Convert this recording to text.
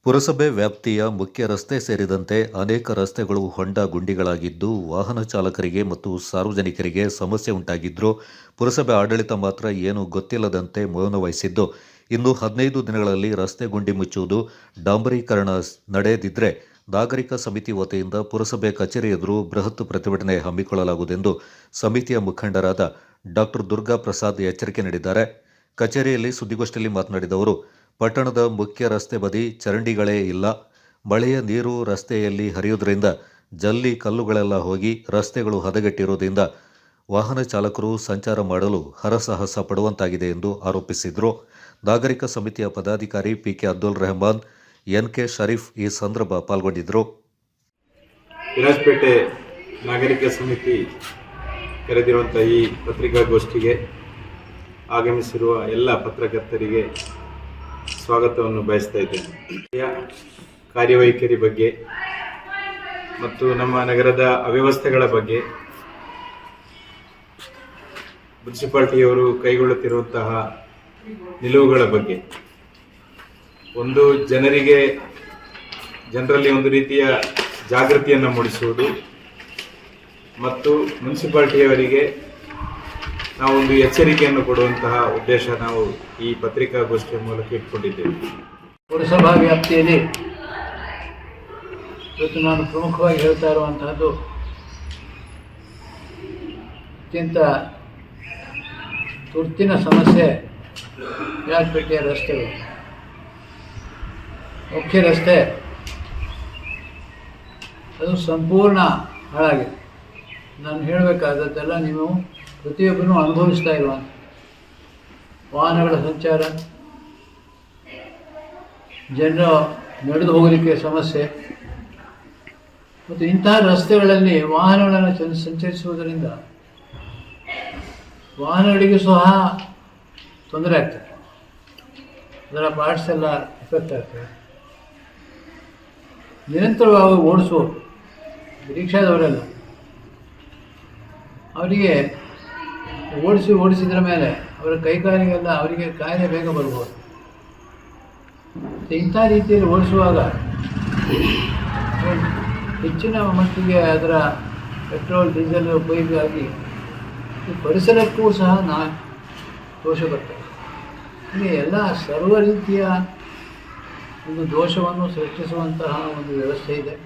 ಪುರಸಭೆ ವ್ಯಾಪ್ತಿಯ ಮುಖ್ಯ ರಸ್ತೆ ಸೇರಿದಂತೆ ಅನೇಕ ರಸ್ತೆಗಳು ಹೊಂಡ ಗುಂಡಿಗಳಾಗಿದ್ದು ವಾಹನ ಚಾಲಕರಿಗೆ ಮತ್ತು ಸಾರ್ವಜನಿಕರಿಗೆ ಸಮಸ್ಯೆ ಉಂಟಾಗಿದ್ದರೂ ಪುರಸಭೆ ಆಡಳಿತ ಮಾತ್ರ ಏನೂ ಗೊತ್ತಿಲ್ಲದಂತೆ ಮೌನ ವಹಿಸಿದ್ದು ಇನ್ನು 15 ದಿನಗಳಲ್ಲಿ ರಸ್ತೆ ಗುಂಡಿ ಮುಚ್ಚುವುದು ಡಾಂಬರೀಕರಣ ನಡೆಯದಿದ್ದರೆ ನಾಗರಿಕ ಸಮಿತಿ ವತಿಯಿಂದ ಪುರಸಭೆ ಕಚೇರಿ ಎದುರು ಬೃಹತ್ ಪ್ರತಿಭಟನೆ ಹಮ್ಮಿಕೊಳ್ಳಲಾಗುವುದೆಂದು ಸಮಿತಿಯ ಮುಖಂಡರಾದ ಡಾಕ್ಟರ್ ದುರ್ಗಾ ಪ್ರಸಾದ್ ಎಚ್ಚರಿಕೆ ನೀಡಿದ್ದಾರೆ. ಕಚೇರಿಯಲ್ಲಿ ಸುದ್ದಿಗೋಷ್ಠಿಯಲ್ಲಿ ಮಾತನಾಡಿದ ಅವರು, ಪಟ್ಟಣದ ಮುಖ್ಯ ರಸ್ತೆ ಬದಿ ಚರಂಡಿಗಳೇ ಇಲ್ಲ. ಮಳೆಯ ನೀರು ರಸ್ತೆಯಲ್ಲಿ ಹರಿಯುವುದರಿಂದ ಜಲ್ಲಿ ಕಲ್ಲುಗಳೆಲ್ಲ ಹೋಗಿ ರಸ್ತೆಗಳು ಹದಗೆಟ್ಟಿರುವುದರಿಂದ ವಾಹನ ಚಾಲಕರು ಸಂಚಾರ ಮಾಡಲು ಹರಸಾಹಸ ಪಡುವಂತಾಗಿದೆ ಎಂದು ಆರೋಪಿಸಿದರು. ನಾಗರಿಕ ಸಮಿತಿಯ ಪದಾಧಿಕಾರಿ ಪಿಕೆ ಅಬ್ದುಲ್ ರೆಹಮಾನ್, ಎನ್ಕೆ ಶರೀಫ್ ಈ ಸಂದರ್ಭ ಪಾಲ್ಗೊಂಡಿದ್ದರು. ವಿರಾಜಪೇಟೆ ನಾಗರಿಕ ಸಮಿತಿ ಕರೆದಿರುವಂತಹ ಈ ಪತ್ರಿಕಾಗೋಷ್ಠಿಗೆ ಆಗಮಿಸಿರುವ ಎಲ್ಲ ಪತ್ರಕರ್ತರಿಗೆ ಸ್ವಾಗತವನ್ನು ಬಯಸ್ತಾ ಇದ್ದೇನೆ. ಕಾರ್ಯವೈಖರಿ ಬಗ್ಗೆ ಮತ್ತು ನಮ್ಮ ನಗರದ ಅವ್ಯವಸ್ಥೆಗಳ ಬಗ್ಗೆ ಮುನ್ಸಿಪಾಲಿಟಿಯವರು ಕೈಗೊಳ್ಳುತ್ತಿರುವಂತಹ ನಿಲುವುಗಳ ಬಗ್ಗೆ ಜನರಲ್ಲಿ ಒಂದು ರೀತಿಯ ಜಾಗೃತಿಯನ್ನು ಮೂಡಿಸುವುದು ಮತ್ತು ಮುನ್ಸಿಪಾಲಿಟಿಯವರಿಗೆ ನಾವು ಒಂದು ಎಚ್ಚರಿಕೆಯನ್ನು ಕೊಡುವಂತಹ ಉದ್ದೇಶ ನಾವು ಈ ಪತ್ರಿಕಾಗೋಷ್ಠಿಯ ಮೂಲಕ ಇಟ್ಕೊಂಡಿದ್ದೇವೆ. ಪುರಸಭಾ ವ್ಯಾಪ್ತಿಯಲ್ಲಿ ಇವತ್ತು ನಾನು ಪ್ರಮುಖವಾಗಿ ಹೇಳ್ತಾ ಇರುವಂತಹದ್ದು ಅತ್ಯಂತ ತುರ್ತಿನ ಸಮಸ್ಯೆ ವಿರಾಜಪೇಟೆಯ ರಸ್ತೆಗಳು. ಮುಖ್ಯ ರಸ್ತೆ ಅದು ಸಂಪೂರ್ಣ ಹಾಳಾಗಿದೆ. ನಾನು ಹೇಳಬೇಕಾದದ್ದೆಲ್ಲ ನೀವು ಪ್ರತಿಯೊಬ್ಬರೂ ಅನುಭವಿಸ್ತಾ ಇರುವಂಥ ವಾಹನಗಳ ಸಂಚಾರ, ಜನರು ನಡೆದು ಹೋಗಲಿಕ್ಕೆ ಸಮಸ್ಯೆ ಮತ್ತು ಇಂತಹ ರಸ್ತೆಗಳಲ್ಲಿ ವಾಹನಗಳನ್ನು ಸಂಚರಿಸುವುದರಿಂದ ವಾಹನಗಳಿಗೂ ಸಹ ತೊಂದರೆ ಆಗ್ತದೆ. ಅದರ ಪಾರ್ಟ್ಸ್ ಎಲ್ಲ ಎಫೆಕ್ಟ್ ಆಗ್ತದೆ. ನಿರಂತರವಾಗಿ ಓಡಿಸುವವರು ರಿಕ್ಷಾದವರೆಲ್ಲ ಅವರಿಗೆ ಓಡಿಸಿದ್ರ ಮೇಲೆ ಅವರ ಕೈಕಾಲಿಗೆಲ್ಲ ಅವರಿಗೆ ಕಾಯಿಲೆ ಬೇಗ ಬರ್ಬೋದು. ಇಂಥ ರೀತಿಯಲ್ಲಿ ಓಡಿಸುವಾಗ ಹೆಚ್ಚಿನ ಮಟ್ಟಿಗೆ ಅದರ ಪೆಟ್ರೋಲ್ ಡೀಸೆಲ್ ಉಪಯೋಗವಾಗಿ ಪರಿಸರಕ್ಕೂ ಸಹ ದೋಷ ಬರ್ತದೆ. ಹೀಗೆ ಎಲ್ಲ ಸರ್ವ ರೀತಿಯ ಒಂದು ದೋಷವನ್ನು ಸೃಷ್ಟಿಸುವಂತಹ ಒಂದು ವ್ಯವಸ್ಥೆ ಇದೆ.